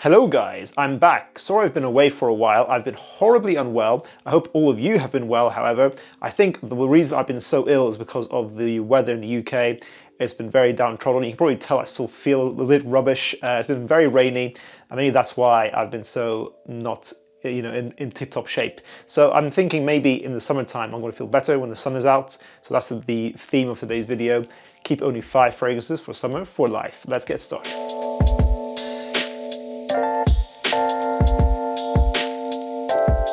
Hello guys, I'm back. Sorry I've been away for a while. I've been horribly unwell. I hope all of you have been well, however. I think the reason I've been so ill is because of the weather in the UK. It's been very downtrodden. You can probably tell I still feel a little bit rubbish. It's been very rainy, and maybe that's why I've been so not in tip-top shape. So I'm thinking maybe in the summertime I'm going to feel better when the sun is out. So that's the theme of today's video. Keep only 5 fragrances for summer for life. Let's get started.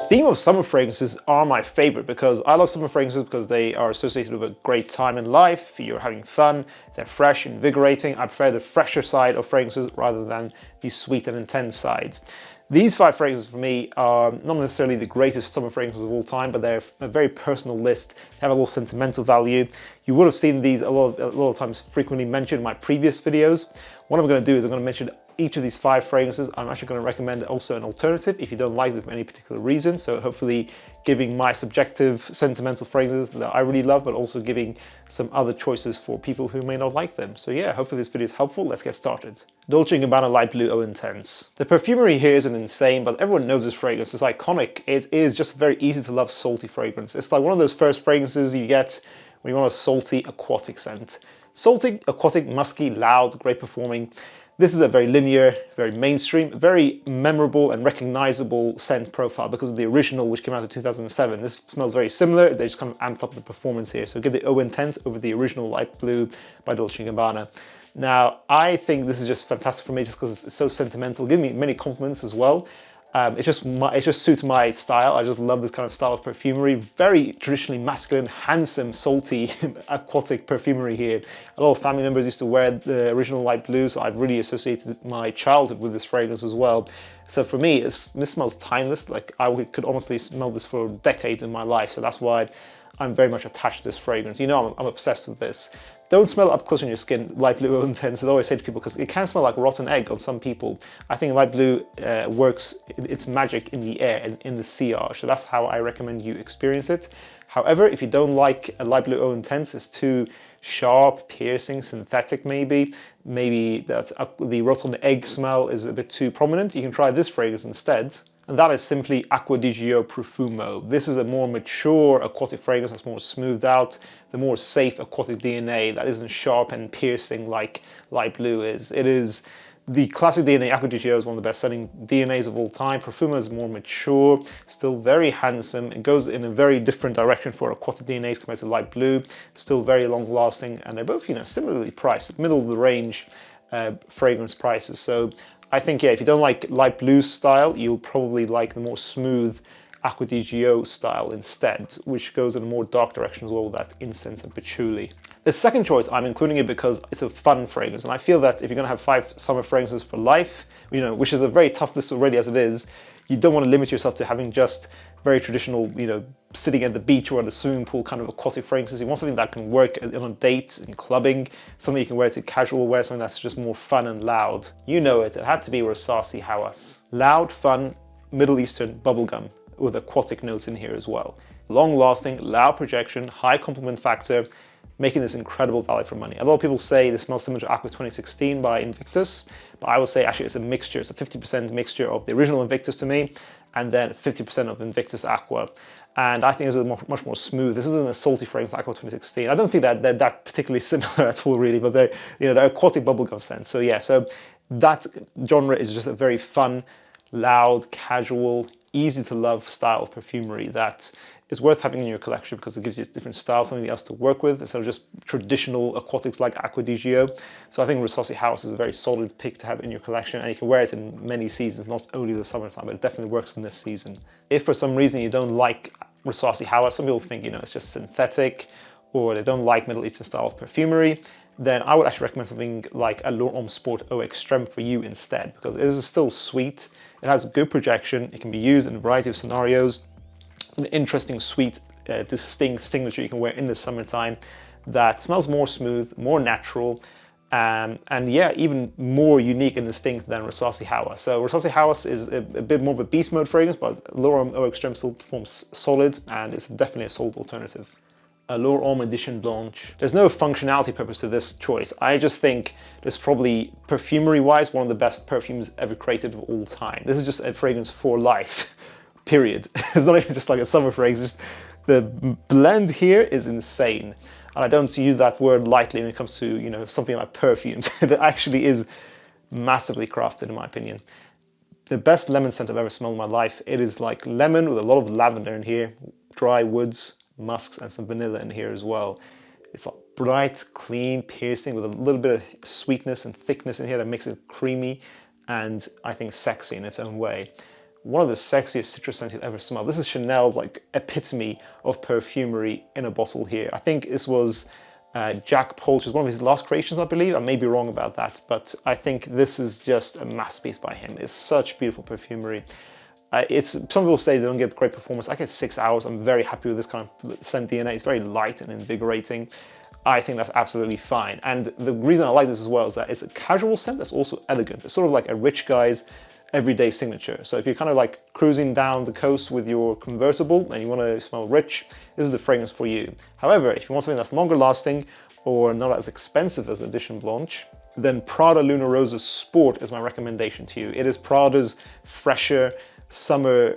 Theme of summer fragrances are my favorite because I love summer fragrances because they are associated with a great time in life. You're having fun, they're fresh, invigorating. I prefer the fresher side of fragrances rather than the sweet and intense sides. These 5 fragrances for me are not necessarily the greatest summer fragrances of all time, but they're a very personal list. They have a little sentimental value. You would have seen these a lot of times frequently mentioned in my previous videos. What I'm going to do is I'm going to mention each of these 5 fragrances. I'm actually going to recommend also an alternative if you don't like them for any particular reason. So hopefully giving my subjective sentimental fragrances that I really love, but also giving some other choices for people who may not like them. So yeah, hopefully this video is helpful. Let's get started. Dolce & Gabbana Light Blue Eau Intense. The perfumery here isn't insane, but everyone knows this fragrance. It's iconic. It is just a very easy to love salty fragrance. It's like one of those first fragrances you get when you want a salty aquatic scent. Salty, aquatic, musky, loud, great performing. This is a very linear, very mainstream, very memorable and recognizable scent profile because of the original, which came out in 2007. This smells very similar. They just kind of amped up the performance here. So give the Eau Intense over the original Light Blue by Dolce & Gabbana. Now, I think this is just fantastic for me just because it's so sentimental. Give me many compliments as well. It just suits my style. I just love this kind of style of perfumery. Very traditionally masculine, handsome, salty, aquatic perfumery here. A lot of family members used to wear the original Light Blue, so I've really associated my childhood with this fragrance as well. So for me, this smells timeless. Like I could honestly smell this for decades in my life. So that's why I'm very much attached to this fragrance. You know, I'm obsessed with this. Don't smell it up close on your skin, Light Blue Eau Intense. I always say to people, because it can smell like rotten egg on some people. I think Light Blue works, it's magic in the air and in the sillage. So that's how I recommend you experience it. However, if you don't like a Light Blue Eau Intense, it's too sharp, piercing, synthetic maybe that the rotten egg smell is a bit too prominent, you can try this fragrance instead. And that is simply Acqua di Gio Profumo. This is a more mature aquatic fragrance that's more smoothed out, the more safe aquatic DNA that isn't sharp and piercing like Light Blue is. It is the classic DNA. Acqua di Gio is one of the best-selling DNAs of all time. Profumo is more mature, still very handsome. It goes in a very different direction for aquatic DNAs compared to Light Blue. Still very long-lasting, and they're both, similarly priced, middle of the range fragrance prices. So I think, yeah, if you don't like Light Blue style, you'll probably like the more smooth Acqua di Gio style instead, which goes in a more dark direction as well, that incense and patchouli. The second choice, I'm including it because it's a fun fragrance, and I feel that if you're gonna have 5 summer fragrances for life, which is a very tough list already as it is, you don't want to limit yourself to having just very traditional, sitting at the beach or at the swimming pool kind of aquatic fragrances. You want something that can work on a date, in clubbing, something you can wear to casual wear, something that's just more fun and loud. You know it had to be Rasasi Hawas. Loud, fun, Middle Eastern bubblegum with aquatic notes in here as well. Long-lasting, loud projection, high compliment factor, making this incredible value for money. A lot of people say this smells similar to Aqua 2016 by Invictus, but I would say actually it's a mixture. It's a 50% mixture of the original Invictus to me, and then 50% of Invictus Aqua. And I think this is much more smooth. This isn't a salty fragrance like Aqua 2016. I don't think that they're that particularly similar at all, really, but they're aquatic bubblegum scents. So yeah, so that genre is just a very fun, loud, casual, easy to love style of perfumery that is worth having in your collection because it gives you a different style, something else to work with instead of just traditional aquatics like Acqua di Gio. So I think Rasasi Hawas is a very solid pick to have in your collection, and you can wear it in many seasons, not only the summertime, but it definitely works in this season. If for some reason you don't like Rasasi Hawas, some people think it's just synthetic, or they don't like Middle Eastern style of perfumery, then I would actually recommend something like Allure Homme Sport Eau Extreme for you instead, because it is still sweet, it has good projection, it can be used in a variety of scenarios. It's an interesting, sweet, distinct signature you can wear in the summertime that smells more smooth, more natural, and yeah, even more unique and distinct than Rasasi Hawas. So Rasasi Hawas is a bit more of a beast mode fragrance, but Allure Homme Eau Extreme still performs solid, and it's definitely a solid alternative. Allure Homme Edition Blanche. There's no functionality purpose to this choice. I just think this is probably, perfumery-wise, one of the best perfumes ever created of all time. This is just a fragrance for life, period. It's not even just like a summer fragrance, just the blend here is insane. And I don't use that word lightly when it comes to, you know, something like perfumes. It actually is massively crafted, in my opinion. The best lemon scent I've ever smelled in my life. It is like lemon with a lot of lavender in here, dry woods, musks, and some vanilla in here as well. It's like bright, clean, piercing with a little bit of sweetness and thickness in here that makes it creamy and I think sexy in its own way. One of the sexiest citrus scents you'll ever smell. This is Chanel's like epitome of perfumery in a bottle here. I think this was Jack Polch's, one of his last creations, I believe. I may be wrong about that, but I think this is just a masterpiece by him. It's such beautiful perfumery. Some people say they don't get great performance. I get 6 hours. I'm very happy with this kind of scent DNA. It's very light and invigorating. I think that's absolutely fine. And the reason I like this as well is that it's a casual scent that's also elegant. It's sort of like a rich guy's everyday signature. So if you're kind of like cruising down the coast with your convertible and you want to smell rich, this is the fragrance for you. However, if you want something that's longer lasting or not as expensive as Edition Blanche, then Prada Luna Rosa Sport is my recommendation to you. It is Prada's fresher summer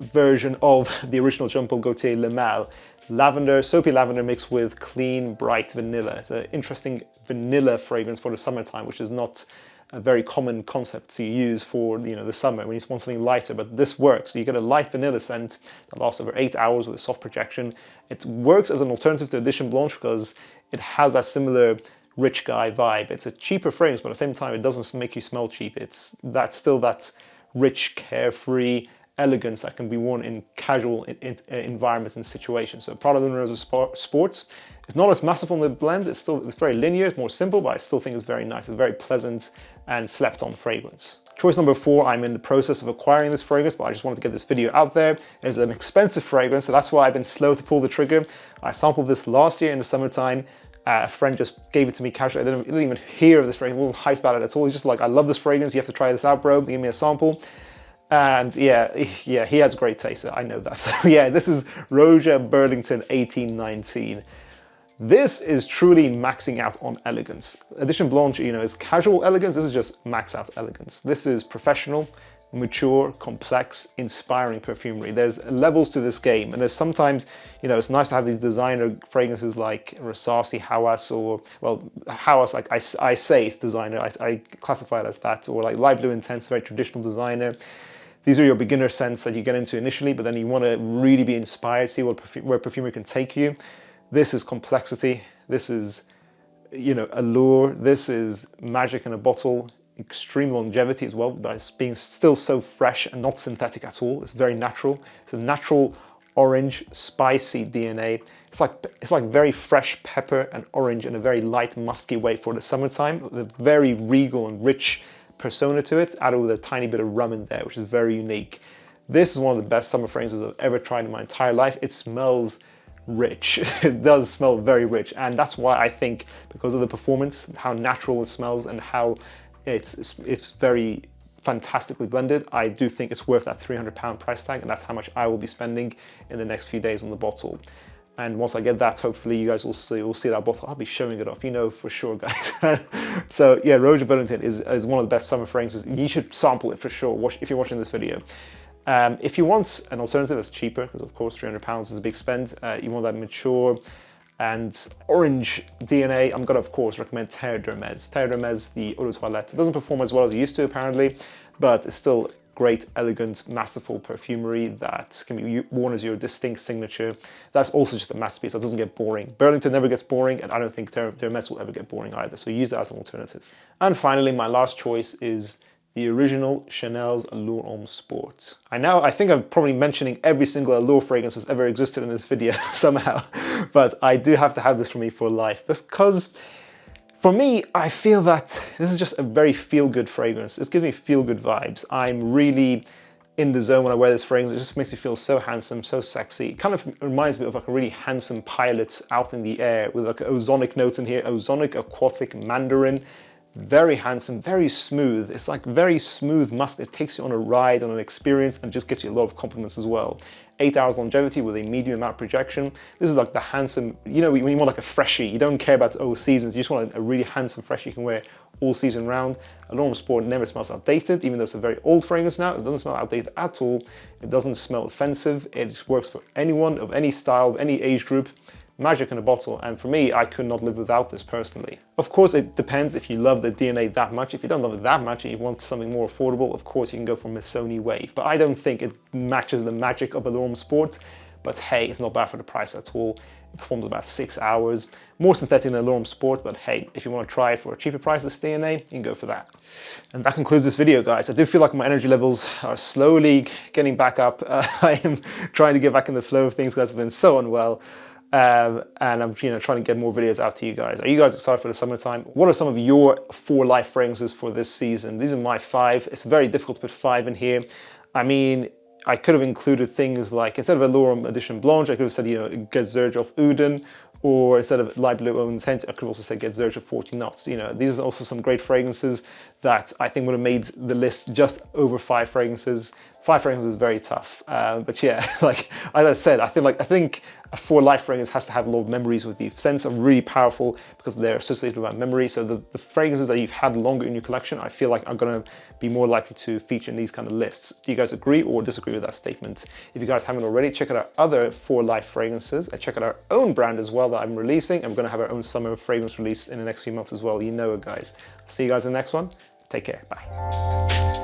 version of the original Jean-Paul Gaultier Le Mal. Lavender, soapy lavender mixed with clean, bright vanilla. It's an interesting vanilla fragrance for the summertime, which is not a very common concept to use for, you know, the summer when you want something lighter, but this works. So you get a light vanilla scent that lasts over 8 hours with a soft projection. It works as an alternative to Edition Blanche because it has that similar rich guy vibe. It's a cheaper fragrance, but at the same time, it doesn't make you smell cheap. It's still that rich, carefree elegance that can be worn in casual environments and situations. So Prada Luna Rosa Sports is not as massive on the blend. It's very linear, it's more simple, but I still think it's very nice. It's very pleasant and slept-on fragrance. Choice number 4, I'm in the process of acquiring this fragrance, but I just wanted to get this video out there. It's an expensive fragrance, so that's why I've been slow to pull the trigger. I sampled this last year in the summertime. A friend just gave it to me casually. I didn't even hear of this fragrance. I wasn't hyped about it at all. He's just like, I love this fragrance. You have to try this out, bro. Give me a sample. And yeah, he has great taste. I know that. So yeah, this is Roja Burlington 1819. This is truly maxing out on elegance. Edition Blanche, you know, is casual elegance. This is just max out elegance. This is professional, mature, complex, inspiring perfumery. There's levels to this game, and there's sometimes, you know, it's nice to have these designer fragrances like Rasasi Hawas, or, well, Hawas, like I say it's designer, I classify it as that, or like Light Blue Intense, very traditional designer. These are your beginner scents that you get into initially, but then you want to really be inspired, see where perfumery can take you. This is complexity. This is, you know, allure. This is magic in a bottle. Extreme longevity as well, by being still so fresh and not synthetic at all. It's very natural. It's a natural orange, spicy DNA. It's like very fresh pepper and orange in a very light, musky way for the summertime, with a very regal and rich persona to it, added with a tiny bit of rum in there, which is very unique. This is one of the best summer fragrances I've ever tried in my entire life. It smells rich. It does smell very rich, and that's why I think, because of the performance, how natural it smells, and how it's very fantastically blended, I do think it's worth that £300 price tag, and that's how much I will be spending in the next few days on the bottle. And once I get that, hopefully you guys will see that bottle. I'll be showing it off, you know, for sure, guys. So yeah, Roja Burlington is one of the best summer fragrances. You should sample it for sure if you're watching this video. If you want an alternative that's cheaper, because of course £300 is a big spend, you want that mature and orange DNA, I'm gonna of course recommend Terre, the Eau de Toilette. It doesn't perform as well as it used to apparently, but it's still great, elegant, masterful perfumery that can be worn as your distinct signature. That's also just a masterpiece that doesn't get boring. Burlington never gets boring, and I don't think Terre will ever get boring either, so use that as an alternative. And finally, my last choice is the original Chanel's Allure Homme Sport. I think I'm probably mentioning every single Allure fragrance that's ever existed in this video somehow, but I do have to have this for me for life, because for me, I feel that this is just a very feel-good fragrance. It gives me feel-good vibes. I'm really in the zone when I wear this fragrance. It just makes me feel so handsome, so sexy. It kind of reminds me of like a really handsome pilot out in the air with like ozonic notes in here, ozonic, aquatic, mandarin. Very handsome, very smooth. It's like very smooth musk. It takes you on a ride, on an experience, and just gets you a lot of compliments as well. 8 hours longevity with a medium amount of projection. This is like the handsome, you know, when you want like a freshie, you don't care about all seasons, you just want a really handsome freshie you can wear all season round. Allure Sport never smells outdated, even though it's a very old fragrance now. It doesn't smell outdated at all. It doesn't smell offensive. It works for anyone of any style, of any age group. Magic in a bottle, and for me, I could not live without this personally. Of course, it depends if you love the DNA that much. If you don't love it that much and you want something more affordable, of course you can go for Missoni Wave, but I don't think it matches the magic of Allure Sport. But hey, it's not bad for the price at all. It performs about 6 hours, more synthetic than Allure Sport, but hey, if you want to try it for a cheaper price, this DNA, you can go for that. And that concludes this video, guys. I do feel like my energy levels are slowly getting back up. I am trying to get back in the flow of things, guys. I've been so unwell. And I'm trying to get more videos out to you guys. Are you guys excited for the summertime? What are some of your 4 life fragrances for this season? These are my 5. It's very difficult to put 5 in here. I mean, I could have included things like, instead of Allure Edition Blanche, I could have said, Get Giorgio of Uden, or instead of Light Blue Intent, I could also say Get Giorgio 40 Knots. These are also some great fragrances that I think would have made the list just over 5 fragrances. 5 fragrances is very tough, but yeah, like as I said, I think a 4 life fragrance has to have a lot of memories with you. Scents are really powerful because they're associated with our memory. So the fragrances that you've had longer in your collection, I feel like are going to be more likely to feature in these kind of lists. Do you guys agree or disagree with that statement? If you guys haven't already, check out our other 4 life fragrances and check out our own brand as well that I'm releasing. And we're going to have our own summer fragrance release in the next few months as well. You know it, guys. I'll see you guys in the next one. Take care. Bye.